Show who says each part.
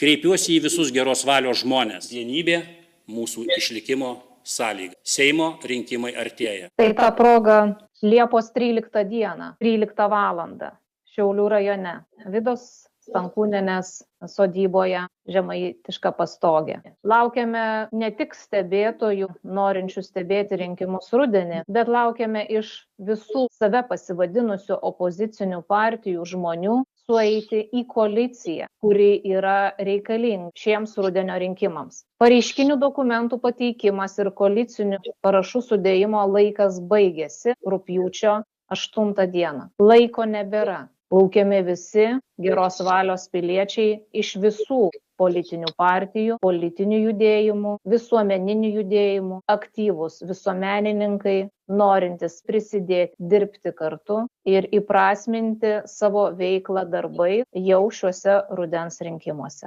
Speaker 1: Kreipiuosi į visus geros valios žmonės. Vienybė mūsų išlikimo sąlyga. Seimo rinkimai artėja.
Speaker 2: Tai ta proga Liepos 13 dieną, 13 valandą, Šiaulių rajone, Vidos Stankūnienės sodyboje Žemaitiška pastogė. Laukiame ne tik stebėtojų, norinčių stebėti rinkimus rudenį, bet laukiame iš visų save pasivadinusių opozicinių partijų žmonių sueiti į koaliciją, kuri yra reikalinga šiems rudenio rinkimams. Pareiškinių dokumentų pateikimas ir koalicinių parašų sudėjimo laikas baigėsi rugpjūčio 8 dieną. Laiko nebėra. Laukiami visi geros valios piliečiai iš visų politinių partijų, politinių judėjimų, visuomeninių judėjimų, aktyvūs visuomenininkai, norintys prisidėti, dirbti kartu ir įprasminti savo veiklą darbai jau šiuose rudens rinkimuose.